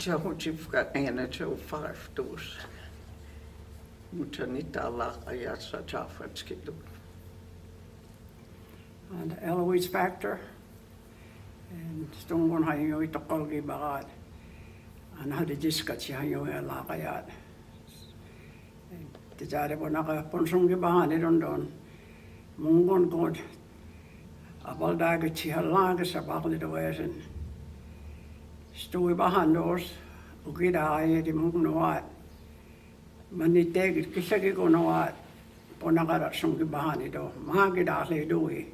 Jahojivka AnnaJo Fife doors. Mutanita la ayasa jafatskidu. And Eloise factor. And stungon hayo itokolgi bakat. And hadi jiskat siya hayo lakayat. Tijari po nakaponsong gibahan don. Mungon god. Abal dagat siya lagas sa bakli dawesin. Stui bahan dos. Ukida ay di mung nawat. Manitegit kisagi ko nawat. Po nakaratsong gibahan ito. Mga gidasay dui.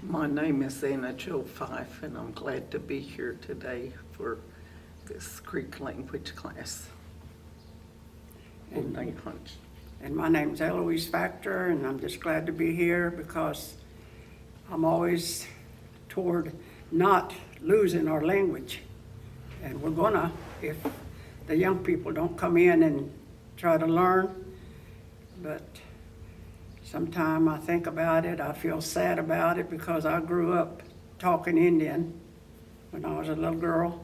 My name is AnnaJo Fife, and I'm glad to be here today for this Creek language class. And my name's Eloise Factor, and I'm just glad to be here because I'm always toward not losing our language. And we're gonna, if the young people don't come in and try to learn. But sometimes I think about it, I feel sad about it because I grew up talking Indian when I was a little girl.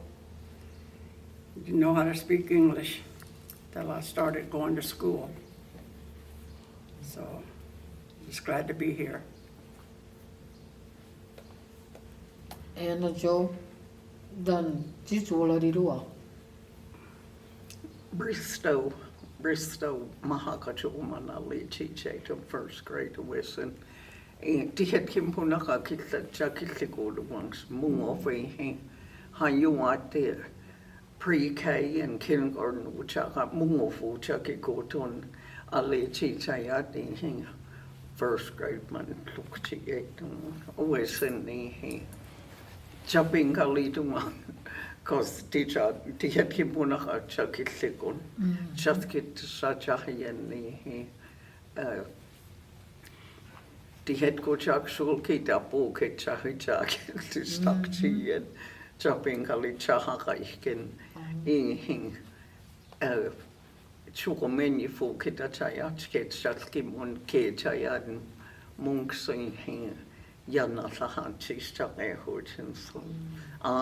Didn't know how to speak English till I started going to school. So, just glad to be here. AnnaJo, dan jichuola rirua. Bristow Mahakachumanali Chiche to first grade Wesson. And Tihet Kimpunaka Kitla Chakitiko the ones Mungofe Hayuat there. Pre-K and kindergarten which I got Mungofu Chakikoton Ali Chichayati first grade man Tukchi always in the jumping Kalituma. Because teacher Tihet Kimunaka Chakitlikon, Chatkit Sachayan, Tihet Kochak Sulkita Poke Chahichak, Stakchi, and jumping Kalichahaikin, in Chukomeni Fokita Chayachket, Chatkimun K Chayan, monks in Yana Sahanchis Chakehoj, so.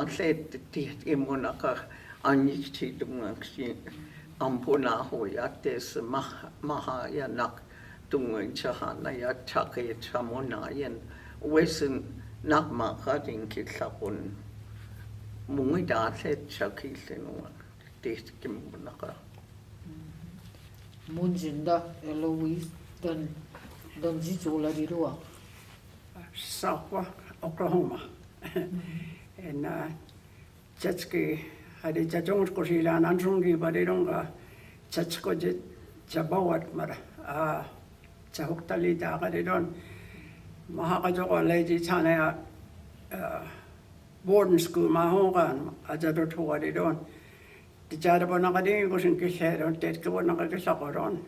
Said the Monaka Anichi the Maxi Ampona Hoyates Mahayanak Dungan Chahana Chake Chamonayan Wesson Nakma Cutting Kitsapon Mumida said Chakis in one taste Kimonaka. Munjinda, Eloise, dan jichuola rirua. Southwark, Oklahoma. And Chetski had a Jajonsko Sila and Ansungi, but they don't Chetsko Jabawat Mara Chahuktali Daka, they don't Mahakajo Lady Tana boarding school, Mahongan, Ajadotua, they don't. The Jadabanakadin was in Kished on Tetkawanakasakoron.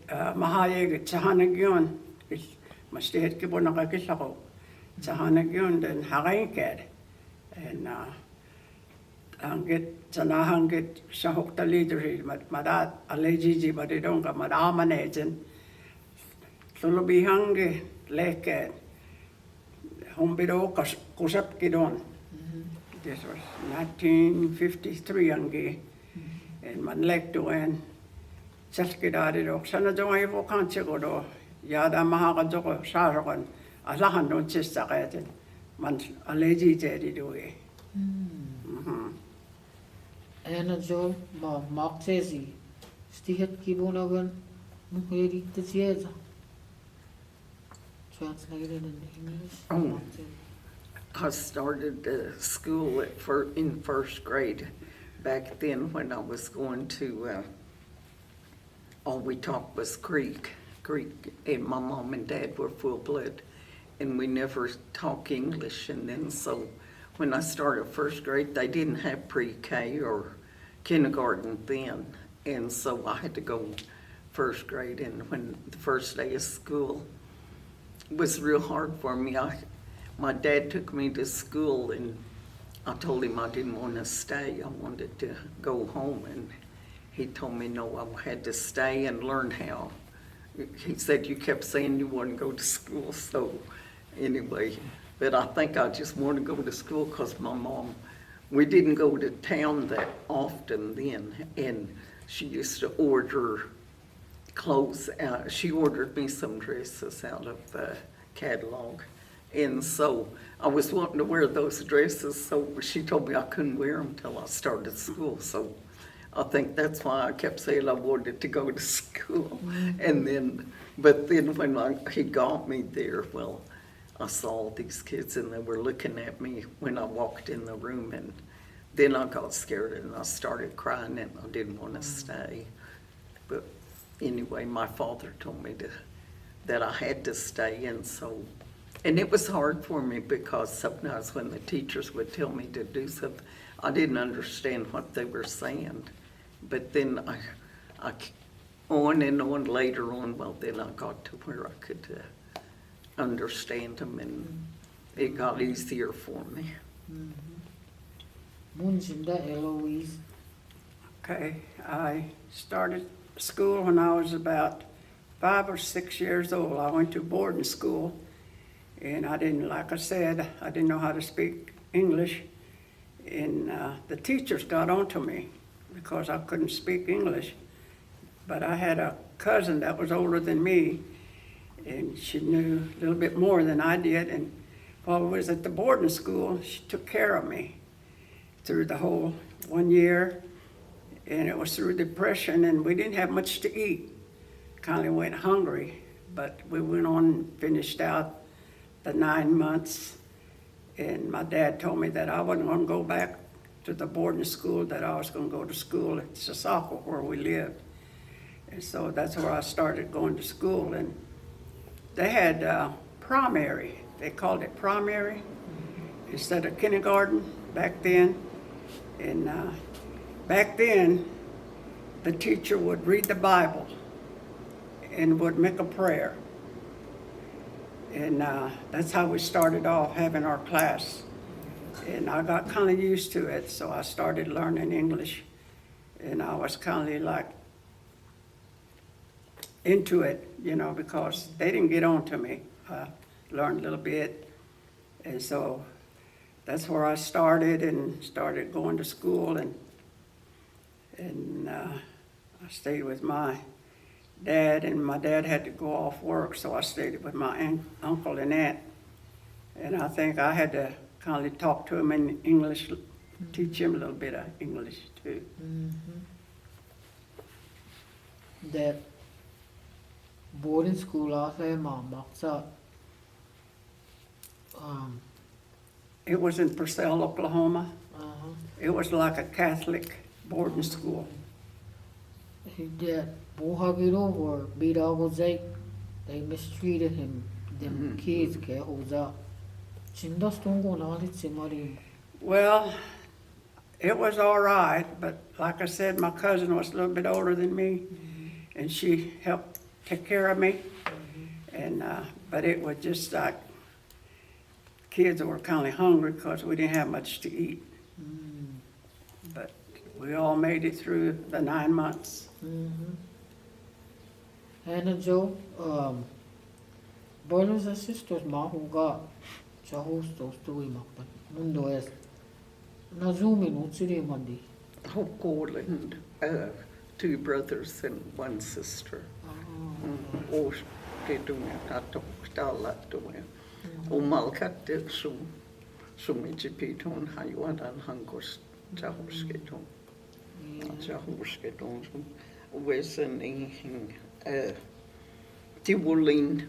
Mahayeg Chahanagion, must stay at Kibonakakisako. Sahanagyon den haraiked and angit sanahangit sa hoktalidosi madat alejiji badidonga madamanejen sulubihangi leke humbido kusapkidon. This was 1953 angi and manlekto and saskidadidok sanadong ivo kanchegodo yada mahakadoko sarokan. Alahan don't just say man a lady daddy do it. AnnaJo, ma Marktesi, Stihet Kibonagan, Muheri Tizieza. Translated in English. I started school in first grade back then when I was going to, all we taught was Greek, and my mom and dad were full blood. And we never talk English, and then so when I started first grade, they didn't have pre-K or kindergarten then, and so I had to go first grade, and when the first day of school was real hard for me. My dad took me to school, and I told him I didn't want to stay. I wanted to go home, and he told me no, I had to stay and learn how. He said you kept saying you wouldn't go to school, so anyway, But I think I just wanted to go to school because my mom, we didn't go to town that often then, and she used to order clothes out. She ordered me some dresses out of the catalog. And so I was wanting to wear those dresses, so she told me I couldn't wear them till I started school. So I think that's why I kept saying I wanted to go to school. And then, but then when he got me there, well, I saw all these kids and they were looking at me when I walked in the room, and then I got scared and I started crying and I didn't want to stay. But anyway, my father told me that I had to stay, and so, and it was hard for me because sometimes when the teachers would tell me to do something, I didn't understand what they were saying. But then I on and on later on, well, then I got to where I could understand them, and it got easier for me. Munjinda Eloise. Okay, I started school when I was about 5 or 6 years old. I went to boarding school, and I didn't, like I said, I didn't know how to speak English, and the teachers got onto me because I couldn't speak English. But I had a cousin that was older than me, and she knew a little bit more than I did, and while I was at the boarding school, she took care of me through the whole 1 year, and it was through depression, and we didn't have much to eat. Kind of went hungry, but we went on and finished out the 9 months, and my dad told me that I wasn't going to go back to the boarding school, that I was going to go to school at Sasako where we lived. And so that's where I started going to school, and they had primary. They called it primary instead of kindergarten back then. And back then, the teacher would read the Bible and would make a prayer. And that's how we started off having our class. And I got kind of used to it, so I started learning English. And I was kind of like into it, you know, because they didn't get on to me. I learned a little bit. And so that's where I started and started going to school. And I stayed with my dad, and my dad had to go off work, so I stayed with my uncle and aunt. And I think I had to kind of talk to him in English, teach him a little bit of English too. That boarding school after my maksa. It was in Purcell, Oklahoma. It was like a Catholic boarding school. That Bohagiro or Bidagozake, they mistreated him. Them kids get Oza. Chindastongo Nalitsimari. Well, it was all right, but like I said, my cousin was a little bit older than me, and she helped take care of me. And but it was just like kids were kind of hungry because we didn't have much to eat. But we all made it through the 9 months. AnnaJo, brothers and sisters, Mahuga, Chahostos, Tuimapan, Mundo es Nazumi Nutsiri Mandi. Hokoland, 2 brothers and 1 sister. Och det att tala då. Och malkat som inte piton har ju annan hangos Chahosketon. Chahosketon som väsen i Tiwolin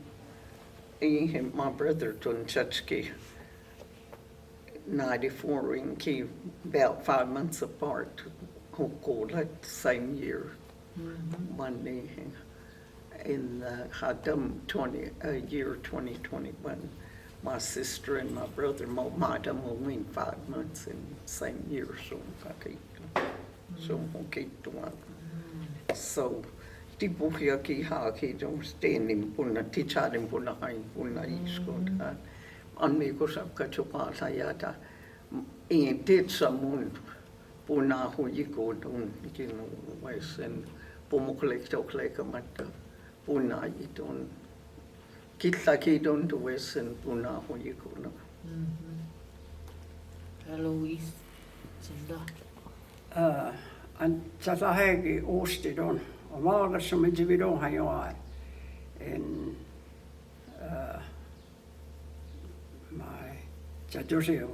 i my brother Tonchachki 94 in Key, about 5 months apart. Hokolat same year. One day in Hadam 2021. My sister and my brother Madam will win 5 months in the same year, so so tipuhiaki haki don't stand in puna teacharin puna hain puna iskot amigo sabka chupata yata in did some puna huyiko don't you know wes and pomokolekto klekamata puna iton kitla ki don't wes and puna huyiko Eloise, sinda. An tatahegi oostidon, on valgassa me dividon hajoa. En my tatosio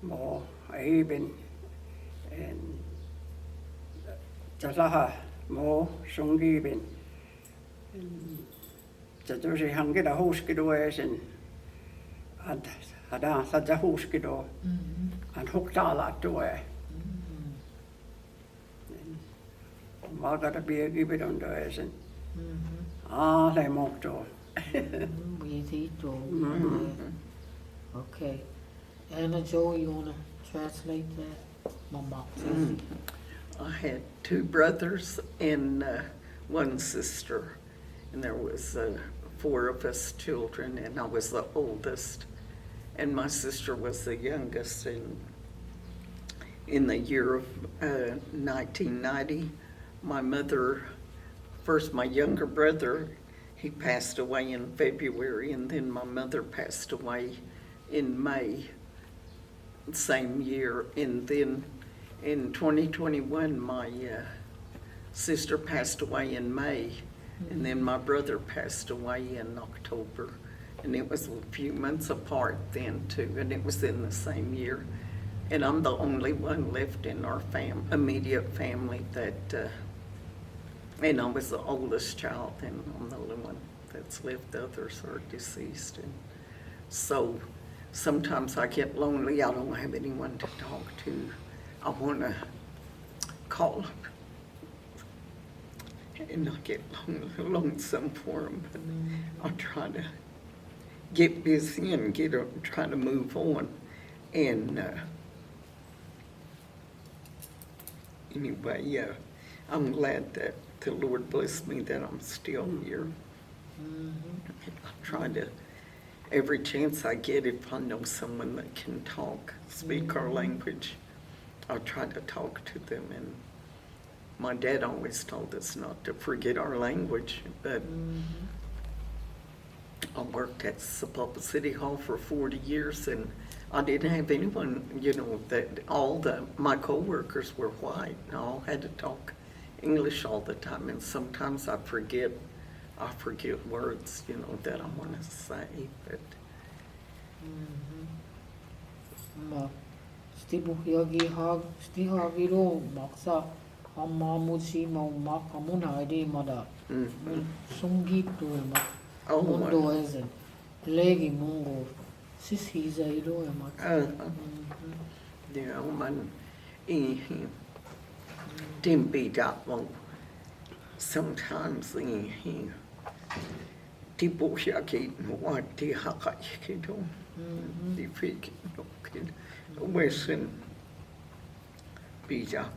mo even en tataha mo songiven. Tatosi hangida huskidoesen an hada sata huskido an huktala toe. Valkata piekipidon toesen. Le mokto. Viitito. Okay. AnnaJo, you wanna translate that? Mama. I had 2 brothers and one sister, and there was 4 of us children, and I was the oldest, and my sister was the youngest. And in the year of 1990, my mother, first my younger brother, he passed away in February, and then my mother passed away in May, same year. And then in 2021, my sister passed away in May, and then my brother passed away in October. And it was a few months apart then too, and it was in the same year. And I'm the only one left in our immediate family that, and I was the oldest child, and I'm the only one that's left. The others are deceased. And so sometimes I get lonely. I don't have anyone to talk to. I want to call them, and I get lonesome for them, but I try to get busy and try to move on. And anyway, I'm glad that the Lord blessed me that I'm still here. I try to, every chance I get, if I know someone that can talk, speak our language, I try to talk to them. And my dad always told us not to forget our language, but I worked at Sapulpa City Hall for 40 years, and I didn't have anyone, that my coworkers were white, and I all had to talk English all the time, and sometimes I forget words, that I want to say, but. Ma stibuhiagi stihagiro maksa hamamusi mau makamuna ide mada. Sungito ma. Mundo ezen. Legi mungo. Sisiza ilo ma. Man dimbi datmo. Sometimes he tibuhiagi mwati hakakido. Die fick nog in Wesen bijak.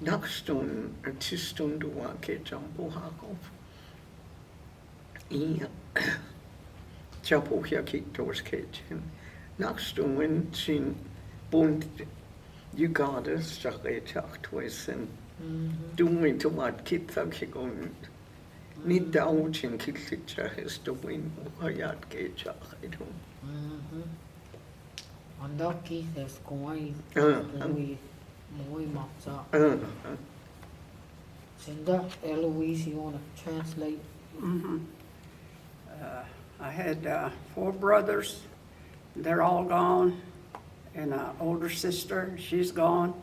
Nachtstund, tistundu wake jambo hakov. Jambo hiakito's kitchen. Nachtstund sin bund Uganda strategiak twisen. Doing to what kids are going. Niet de oudje en kitlitja is de win hayat keja ido. Andaki es koi muy maksa. Sinda Eloise, you wanna translate? I had 4 brothers. They're all gone. And an older sister, she's gone.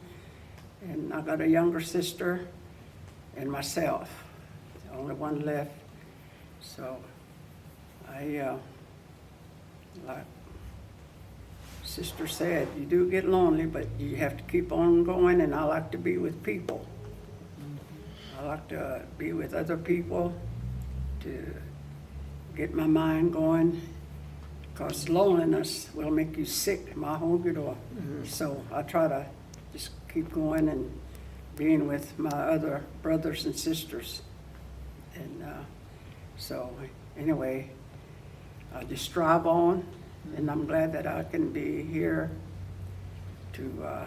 And I got a younger sister and myself, the only one left. So I, like Sister said, you do get lonely, but you have to keep on going, and I like to be with people. I like to be with other people to get my mind going, because loneliness will make you sick, my whole good. So I try to just keep going and being with my other brothers and sisters. And so anyway, I just strive on, and I'm glad that I can be here to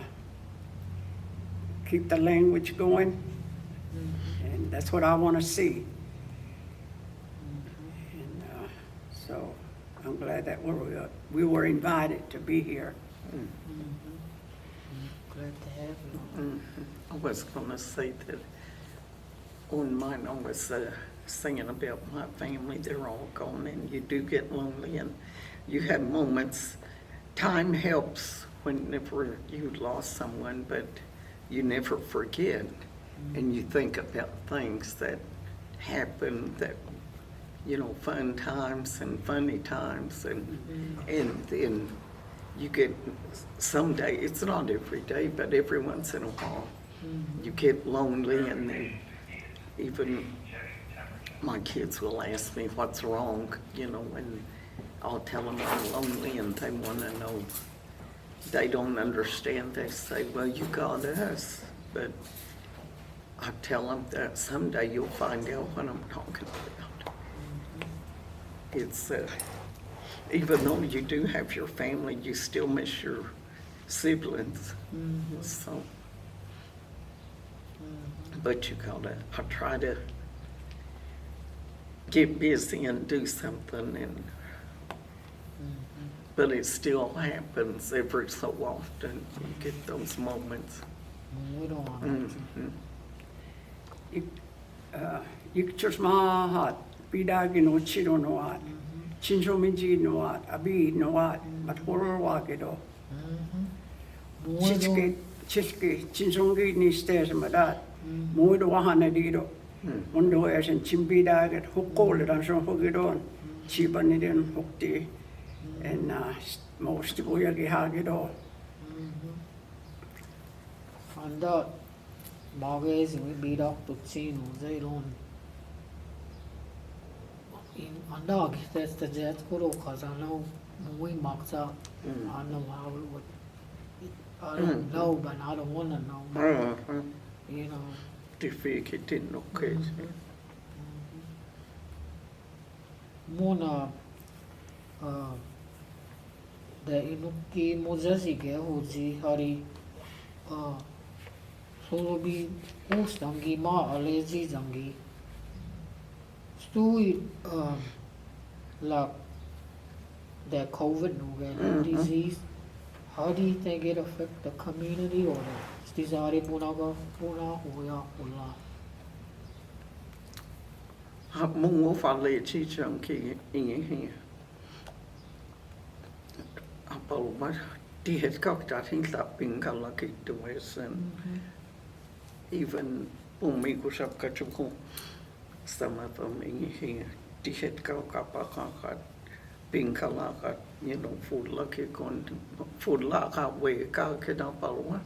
keep the language going. And that's what I want to see. And so I'm glad that we were invited to be here. Glad to have you. I was gonna say that on mine, I was singing about my family, they're all gone, and you do get lonely, and you have moments. Time helps whenever you lost someone, but you never forget, and you think about things that happened, that, you know, fun times and funny times, and then you get, someday, it's not every day, but every once in a while, you get lonely, and then even my kids will ask me what's wrong, you know, and I'll tell them I'm lonely, and they want to know. They don't understand. They say, well, you got us. But I tell them that someday you'll find out what I'm talking about. It's, even though you do have your family, you still miss your siblings. So, but you gotta, I try to get busy and do something, and but it still happens every so often. You get those moments. We don't want Ikchus mahat, pidagi no chiro noat, chincho minji noat, abi noat, but horror wakido. Chiski, chinsongi ni stairs madat, moido wahanadido, mondo as in chimbidaget, hukol and so hogidon, chibanidin hukti, and most boyagi hagido. Anda bagay sing we bidak tutsi no zay ron. In anda that's the jet kuro cause I know we maksa. I know how it would. I don't know, but I don't wanna know. You know. Det fick inte något. Mona the inuki mozasi ke hoji hari solo bi hostangi ma allergy zangi stui like the COVID disease. How do you think it affect the community or the stizari punaga puna hoya hola? Många faller i chunky ingen här. Apalma, de had cocked at him lapping kalaki to us, and even Umiko Sapkachuko, some of them in here, de had cockapaka, pinkalaka, you know, food lucky con food laka way kakina palma,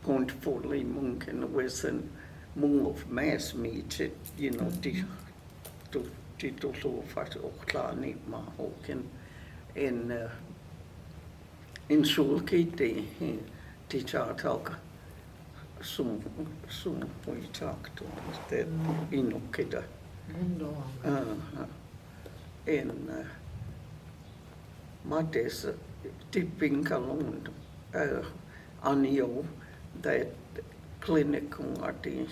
point fully monk in the western. Många of mass meat, you know, to so fast och klarni ma och en solkite till chartaka som vi talked om det inokida en mates tipping kalon AnnaJo that clinic ati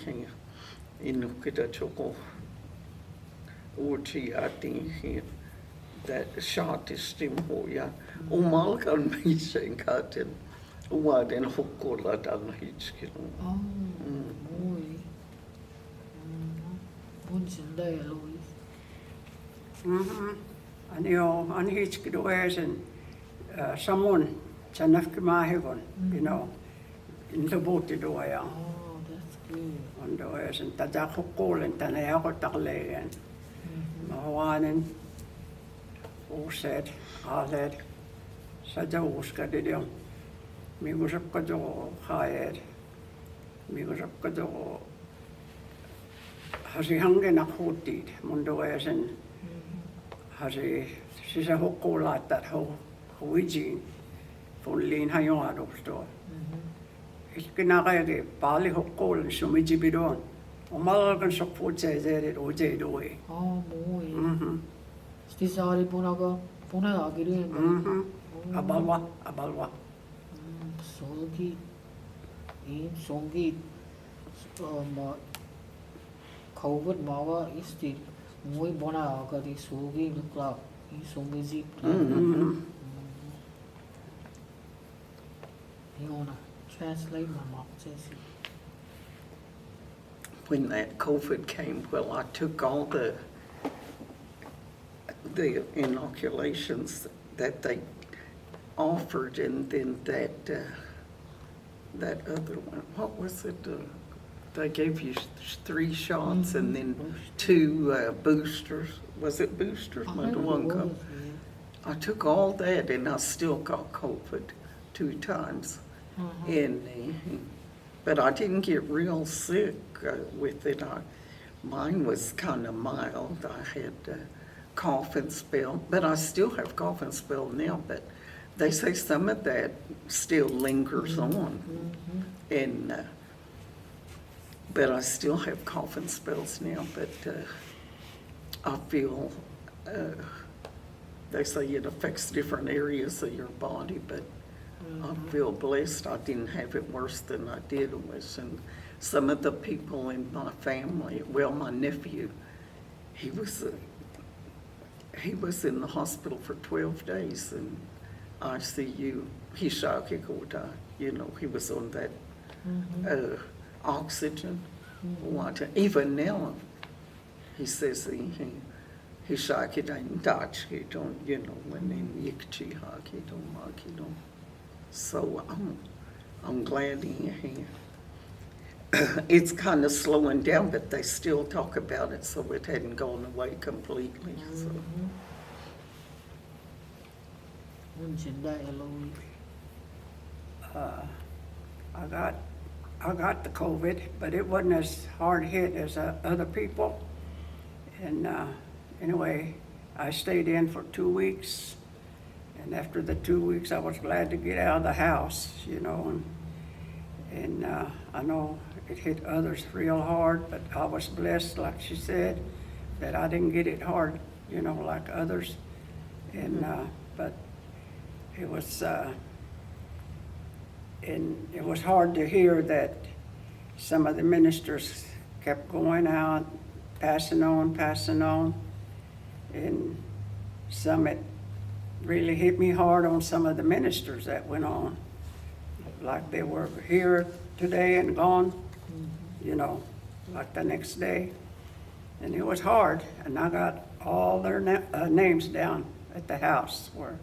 inokida choko uchi ati that shot is stim hoja omalkan misen katen uaden hukkola dan hitskilun. Oh, boy. Bunsen day, Eloise. AnnaJo, anhitskido esen samun chanafki mahigon, you know, in the boat do ya. Oh, that's good. Ondo esen tajak hukkolen tanayako taklegen. Mahawanen uset alet saja uskadidio. Migusapka jo haed. Migusapka jo hasi hangen akutit mundo esen hasi sisa hukkolat that huijin fullin hajoadusto. Iskinakayagi pali hukkolen sumijibidon. Umalkan sokputse zerit uje doi. Oh, boy. Stizari punaga puna agiri. Abalwa. Solgi in songi ma COVID mawa isti muy bona agari solgi nukla Iso music. Mm-hmm. You wanna translate my mom says When that COVID came, well, I took all the inoculations that they offered, and then that other one, what was it? They gave you 3 shots and then 2 boosters. Was it boosters? I took all that and I still got COVID 2 times. But I didn't get real sick with it. Mine was kind of mild. I had cough and spell, but I still have cough and spell now, but they say some of that still lingers on. But I still have cough and spells now, but I feel, they say it affects different areas of your body, but I feel blessed I didn't have it worse than I did. And some of the people in my family, well, my nephew, he was in the hospital for 12 days in ICU. You know, he was on that oxygen. Even now, he says he shaked in Dutch, he don't, you know, when in Yikchi he don't. So I'm glad it's kind of slowing down, but they still talk about it, so it hadn't gone away completely. So. I got the COVID, but it wasn't as hard hit as other people. And anyway, I stayed in for 2 weeks. And after the 2 weeks, I was glad to get out of the house, you know. And I know it hit others real hard, but I was blessed, like she said, that I didn't get it hard, you know, like others. And but it was hard to hear that some of the ministers kept going out, passing on, and some it really hit me hard on some of the ministers that went on, like they were here today and gone, you know, like the next day. And it was hard, and I got all their names down at the house where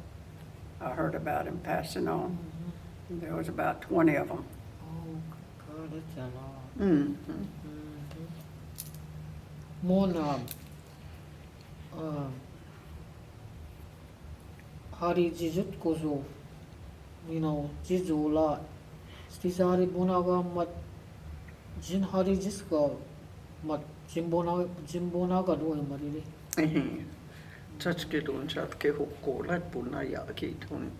I heard about him passing on. There was about 20 of them. Oh, God, that's a lot. Mona, hari jijut kozo, you know, jizola. Stisari bonaga mat jin hari jiska mat jimbona ga do mariri. Tatske don chat ke hokolat puna yaki ton.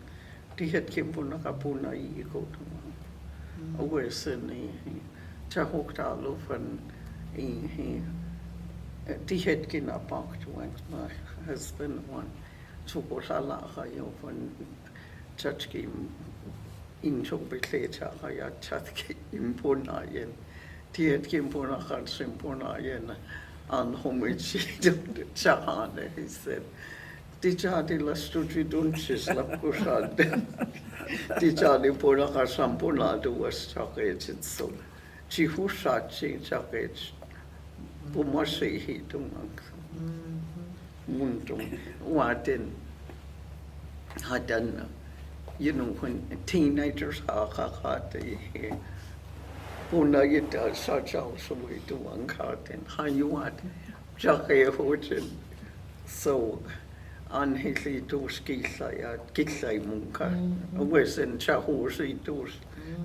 Tihet kim puna ka puna I ko ton. Awesen cha hokta lofan tihet kin apak to my husband one. Chukosala hayo van tatske in chokbecha haya chatke impona yen. Tihet kim puna kan simpona yen. On homage Chahane, he said. Tijadi la studi dunches la pushad. Tijadi ponaka samponado was chakage so. Chihushachi chakage. Pumashi he tumang. Mundum. Watin. Had done, you know, when teenagers hakakati. Una yita such also we do one card and how you want Jackie Hodgen. So on his dos kisaya munka. Wes in Chahosi dos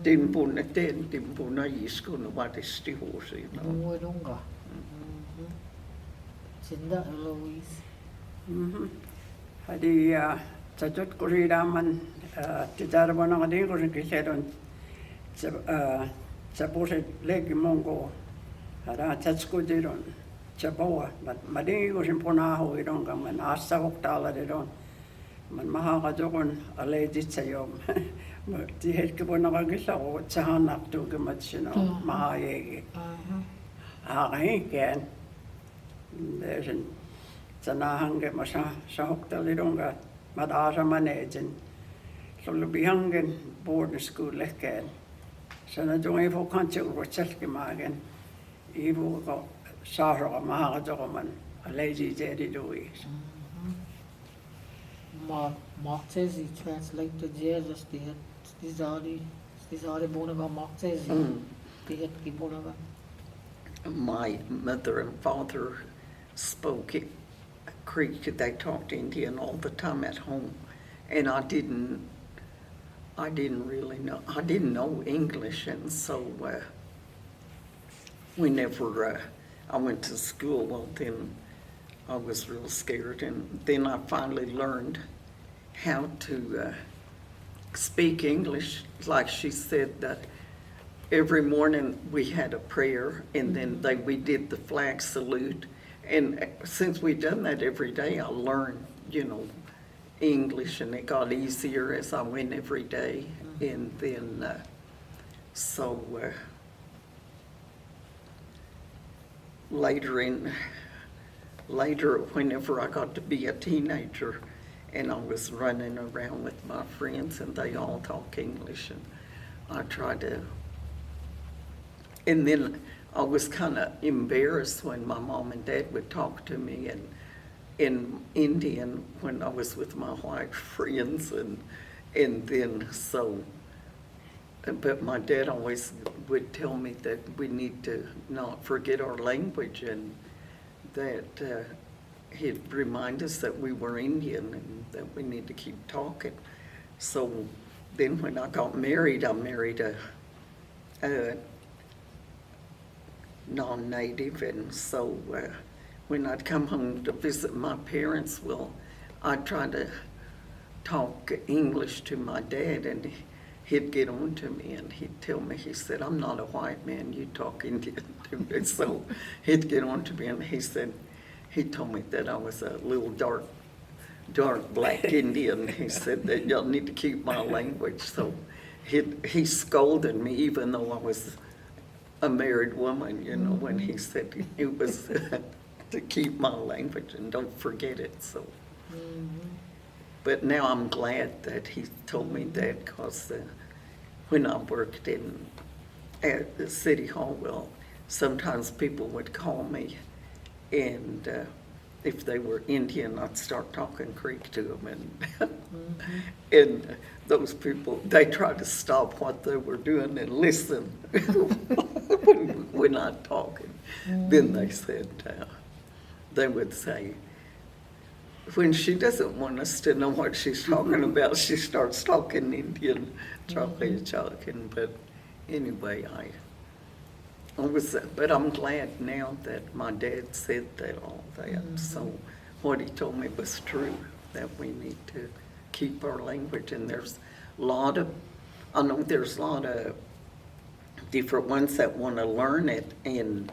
Dimpuna Iskun what is the horse, you know. Muedonga. Cinda Eloise. Hadi Tajut Kuridaman Tidarabana Dingo Kisedon Sapose legi mongo hara tatsko diron chaboa but madingi ko simpona ho idon kam man asa hoktala diron man maha ka jokon alejit sayom ti het ke bona ka gisa o chahanak tu ke machino maha yegi ha ken there's an Sanahange sa hoktalidonga madara manegen. Så lubihangen boarding school leken. Sana dung evo kanche urotselki magen. Evo ko sahra mahaga doman. A lazy daddy doing. Marktezi translate the Jesus stizari bonaga marktezi. Tihet ki bonaga. My mother and father spoke Creek. They talked Indian all the time at home, and I didn't really know. I didn't know English, and so whenever I went to school, well, then I was real scared, and then I finally learned how to speak English. Like she said, that every morning we had a prayer, and then we did the flag salute. And since we'd done that every day, I learned, English, and it got easier as I went every day. And then, later, whenever I got to be a teenager, and I was running around with my friends, and they all talk English, and I tried to. And then I was kind of embarrassed when my mom and dad would talk to me in Indian when I was with my white friends, and then but my dad always would tell me that we need to not forget our language, and that he'd remind us that we were Indian and that we need to keep talking. So then when I got married, I married a non-native, and so when I'd come home to visit my parents, well, I'd try to talk English to my dad, and he'd get on to me, and he'd tell me, he said, "I'm not a white man, you talk Indian to me." So he'd get on to me, and he told me that I was a little dark black Indian. He said that y'all need to keep my language. So he scolded me, even though I was a married woman, when he said it was to keep my language and don't forget it. So, but now I'm glad that he told me that, because when I worked at the city hall, well, sometimes people would call me, and if they were Indian, I'd start talking Creek to them, and those people, they tried to stop what they were doing and listen when I'd talk. Then they said, they would say, when she doesn't want us to know what she's talking about, she starts talking Indian, talking. But anyway, but I'm glad now that my dad said all that. So what he told me was true, that we need to keep our language. And there's a lot of different ones that want to learn it, and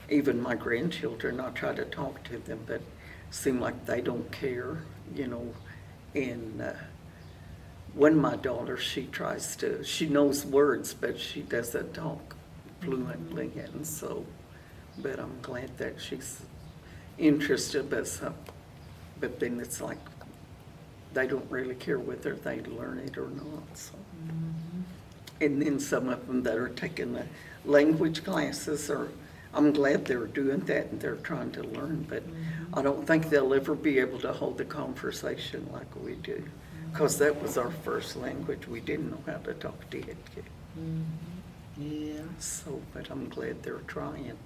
even my grandchildren, I try to talk to them, but seem like they don't care, and when my daughter, she knows words, but she doesn't talk fluently, and so, but I'm glad that she's interested, but then it's like they don't really care whether they learn it or not. So. And then some of them that are taking the language classes, I'm glad they're doing that and they're trying to learn, but I don't think they'll ever be able to hold a conversation like we do, because that was our first language. We didn't know how to talk to it. Yeah. So, but I'm glad they're trying.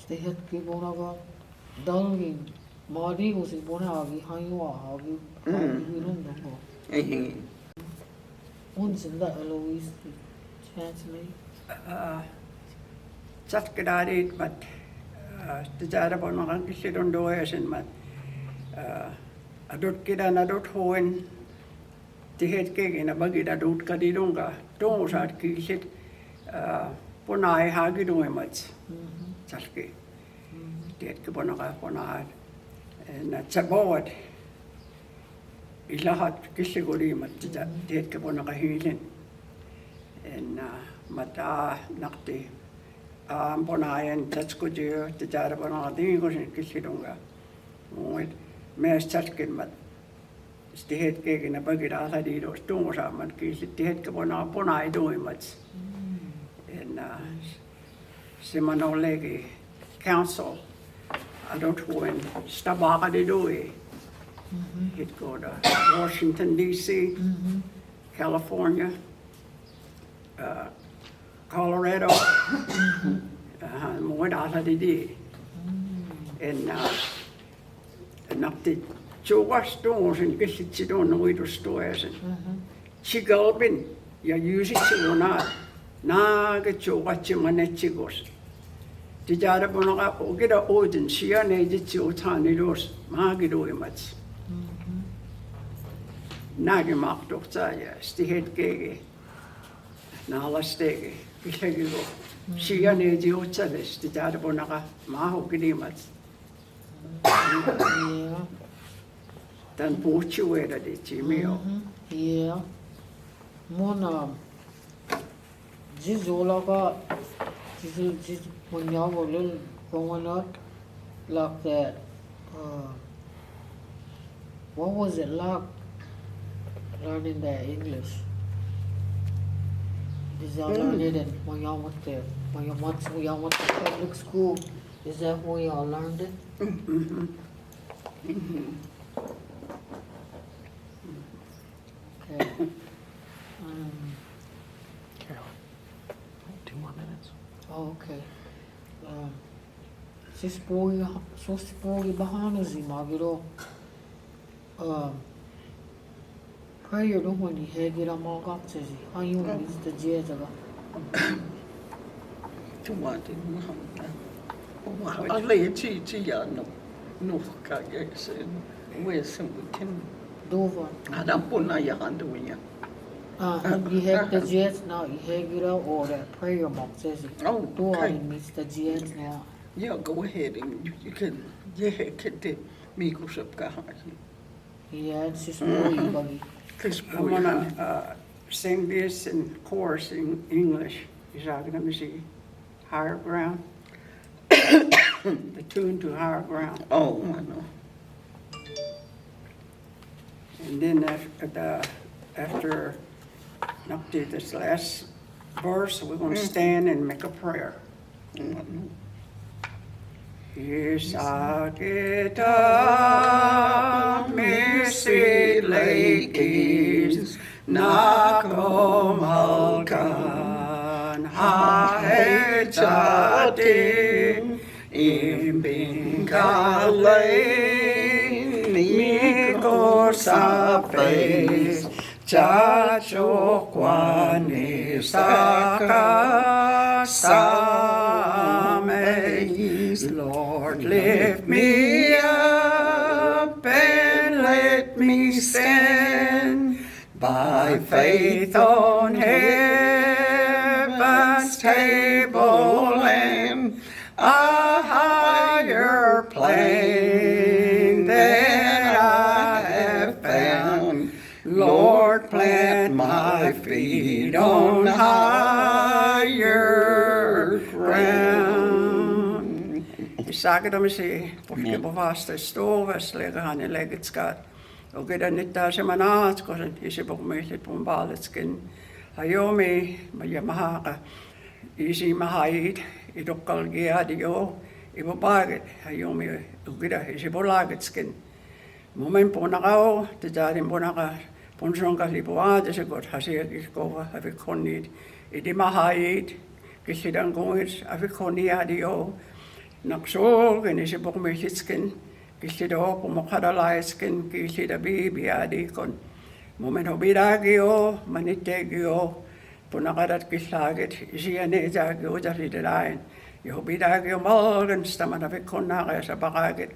Stihet ki bonaga dalgi madi usi bonagi haywa agi wilungo. Unsinda Eloise translate. Satkedarit mat tijara bonaga kisidon doesin mat adot kida nadot hoen tihet kegina bagida dot kadidonga dosat kisit ponai hagidoemat salke tihet ke bonaga ponai na chabot ilahat kisiguri mat tihet ke bonaga hilin en mata nakti Bonayan Tatskuju, the Jarabana, the English in Kishidunga. Mass Tatkinmat. The head cake in a bucket, I did or stones up and kiss the head Bonai doing much. And Simano Legi Council. I don't know when Stabaka de Dewey. He'd go to Washington, D.C., California, Colorado, more out of the day. And up the two stores and guess you don't know where stores. And Chigalbin, you use it or not. Na get you watching when it goes. The Jarabona or get a Odin, she and aged you tiny doors, Magido much. Nagemak dokter, stihet gege. Nala stege, gihego. She and aged you tellus, the Jarabona, Maho Gidimat. Yeah. Then bought you where the Jimmy. Yeah. Mona. Jizolaga. Jiz when y'all were little growing up like that. What was it like learning that English? Did y'all learn it when y'all went there? When y'all went to public school? Is that where y'all learned it? Okay. Carol, 2 more minutes. Oh, okay. Se spogi bahanuzi magiro. Prayer do when you hear a mogaptezi. How you miss the jezaga? To want it, I lay a chichiano. No, yes, where's we can. Dover. I don't put my hand doing it. You have the jets now, you have it out or that prayer mogaptezi. Oh, Do I okay. miss the jets now? Yeah, go ahead and you can, yeah, get the Migos up Gahaji. Yeah, it's just spogi buggy. I'm gonna sing this in chorus in English. Is that gonna be higher ground? The tune to higher ground. Oh, I know. And then after up to this last verse, we're gonna stand and make a prayer. Isagita misi lakis nakomalkan haechati imbingale miko sapes chachokwani saka Lord, lift me up and let me stand by faith on heaven's tableland, a higher plane than I have found. Lord, plant my feet on higher ground. Sagde se, porque bevasta stovas lägger han I läget skat. Och det nyttar som man atkosen I se bokmöjligt på baletsken. Hajomi, majamahaka, isi mahait, I dokkalgiadio, I bobaget, hajomi, ugida, I se bolagetsken. Moment på nakao, det där den på naka, på en sån kaliboade så gott har sig iskova, har vi konnit. I det mahait, kisidan gånget, har vi konniadio. Naksogen I se bokmöjlitsken, kisido på mokadalaisken, kisida bibiadikon. Moment hobidagio, manitegio, på nakadat kislaget, isianetagio dalidelain. I hobidagio morgen, stamman har vi konnare sa baraget.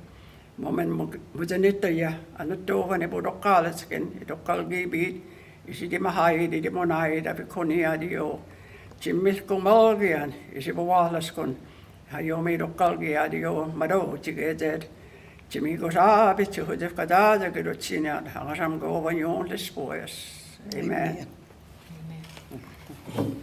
Moment mutanitaya, anatovan I bodokaletsken, I dokalgibit, isi di mahait, I di monait, har vi konniadio. Jimmilko morgian, isi bovalaskon. Hajomi dokkalgiadio, mado, tigetet. Jimiko saabit, juhudef kadada, gedotsinat, hangasam govan joonlis pojas. Amen. Amen.